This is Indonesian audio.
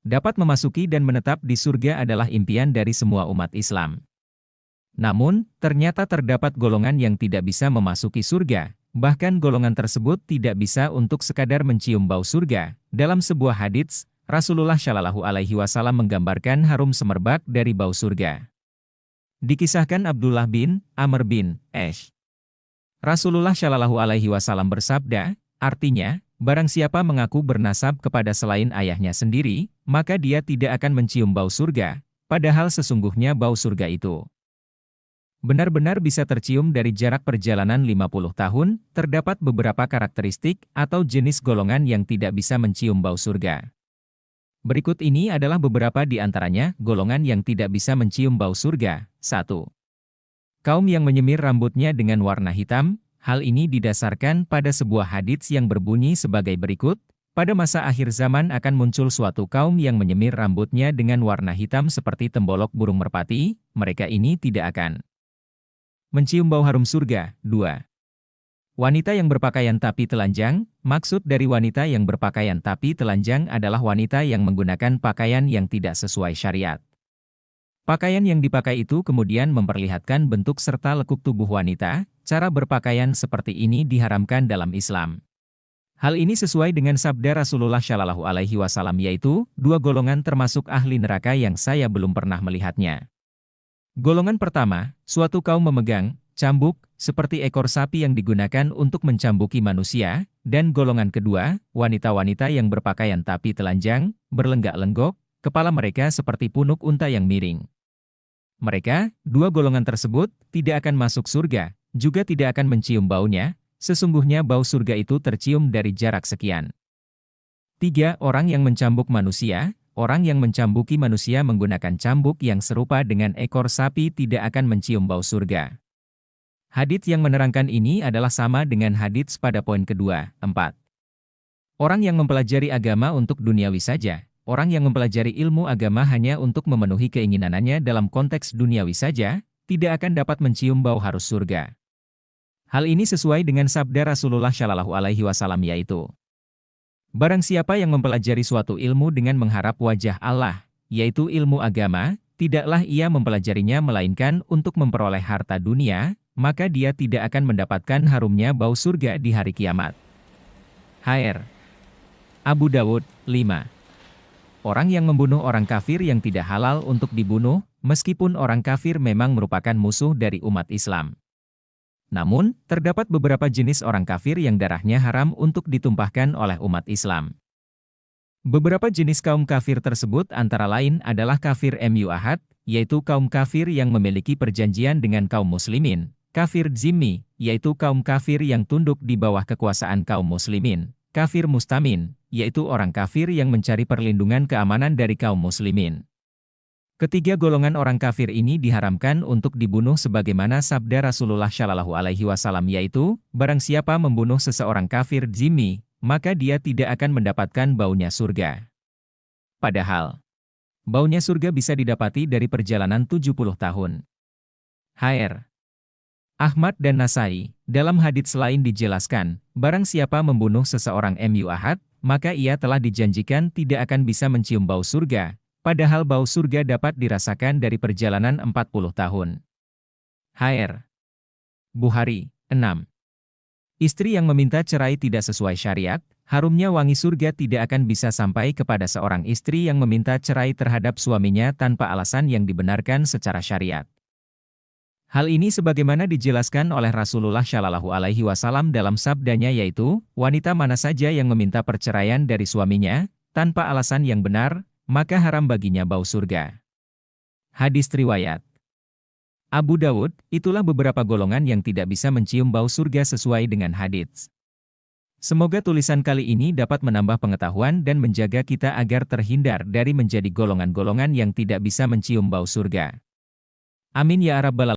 dapat memasuki dan menetap di surga adalah impian dari semua umat Islam. Namun, ternyata terdapat golongan yang tidak bisa memasuki surga, bahkan golongan tersebut tidak bisa untuk sekadar mencium bau surga. Dalam sebuah hadits, Rasulullah Shallallahu Alaihi Wasallam menggambarkan harum semerbak dari bau surga. Dikisahkan Abdullah bin Amr bin Ash. Rasulullah Shallallahu Alaihi Wasallam bersabda, artinya, barang siapa mengaku bernasab kepada selain ayahnya sendiri, maka dia tidak akan mencium bau surga, padahal sesungguhnya bau surga itu benar-benar bisa tercium dari jarak perjalanan 50 tahun, terdapat beberapa karakteristik atau jenis golongan yang tidak bisa mencium bau surga. Berikut ini adalah beberapa di antaranya, golongan yang tidak bisa mencium bau surga. 1. Kaum yang menyemir rambutnya dengan warna hitam. Hal ini didasarkan pada sebuah hadits yang berbunyi sebagai berikut, pada masa akhir zaman akan muncul suatu kaum yang menyemir rambutnya dengan warna hitam seperti tembolok burung merpati, mereka ini tidak akan mencium bau harum surga. 2. Wanita yang berpakaian tapi telanjang, maksud dari wanita yang berpakaian tapi telanjang adalah wanita yang menggunakan pakaian yang tidak sesuai syariat. Pakaian yang dipakai itu kemudian memperlihatkan bentuk serta lekuk tubuh wanita. Cara berpakaian seperti ini diharamkan dalam Islam. Hal ini sesuai dengan sabda Rasulullah Shallallahu Alaihi Wasallam, yaitu, dua golongan termasuk ahli neraka yang saya belum pernah melihatnya. Golongan pertama, suatu kaum memegang cambuk, seperti ekor sapi yang digunakan untuk mencambuki manusia, dan golongan kedua, wanita-wanita yang berpakaian tapi telanjang, berlenggak-lenggok, kepala mereka seperti punuk unta yang miring. Mereka, dua golongan tersebut, tidak akan masuk surga, juga tidak akan mencium baunya, sesungguhnya bau surga itu tercium dari jarak sekian. 3. Orang yang mencambuk manusia. Orang yang mencambuki manusia menggunakan cambuk yang serupa dengan ekor sapi tidak akan mencium bau surga. Hadits yang menerangkan ini adalah sama dengan hadits pada poin kedua. 4. Orang yang mempelajari agama untuk duniawi saja. Orang yang mempelajari ilmu agama hanya untuk memenuhi keinginannya dalam konteks duniawi saja, tidak akan dapat mencium bau harum surga. Hal ini sesuai dengan sabda Rasulullah Shallallahu Alaihi Wasallam, yaitu, barang siapa yang mempelajari suatu ilmu dengan mengharap wajah Allah, yaitu ilmu agama, tidaklah ia mempelajarinya melainkan untuk memperoleh harta dunia, maka dia tidak akan mendapatkan harumnya bau surga di hari kiamat. Hr. Abu Dawud, 5. Orang yang membunuh orang kafir yang tidak halal untuk dibunuh, meskipun orang kafir memang merupakan musuh dari umat Islam. Namun, terdapat beberapa jenis orang kafir yang darahnya haram untuk ditumpahkan oleh umat Islam. Beberapa jenis kaum kafir tersebut antara lain adalah kafir mu'ahad, yaitu kaum kafir yang memiliki perjanjian dengan kaum muslimin, kafir zimmi, yaitu kaum kafir yang tunduk di bawah kekuasaan kaum muslimin, kafir mustamin, yaitu orang kafir yang mencari perlindungan keamanan dari kaum muslimin. Ketiga golongan orang kafir ini diharamkan untuk dibunuh sebagaimana sabda Rasulullah Shallallahu Alaihi Wasallam, yaitu, barang siapa membunuh seseorang kafir zimmi, maka dia tidak akan mendapatkan baunya surga. Padahal, baunya surga bisa didapati dari perjalanan 70 tahun. Hr. Ahmad dan Nasai, dalam hadits lain dijelaskan, barang siapa membunuh seseorang mu'ahad, maka ia telah dijanjikan tidak akan bisa mencium bau surga. Padahal bau surga dapat dirasakan dari perjalanan 40 tahun. Hr. Bukhari, 6. Istri yang meminta cerai tidak sesuai syariat, harumnya wangi surga tidak akan bisa sampai kepada seorang istri yang meminta cerai terhadap suaminya tanpa alasan yang dibenarkan secara syariat. Hal ini sebagaimana dijelaskan oleh Rasulullah Shallallahu Alaihi Wasallam dalam sabdanya, yaitu, wanita mana saja yang meminta perceraian dari suaminya, tanpa alasan yang benar, maka haram baginya bau surga. Hadis riwayat Abu Dawud, itulah beberapa golongan yang tidak bisa mencium bau surga sesuai dengan hadits. Semoga tulisan kali ini dapat menambah pengetahuan dan menjaga kita agar terhindar dari menjadi golongan-golongan yang tidak bisa mencium bau surga. Amin ya rabbal alamin.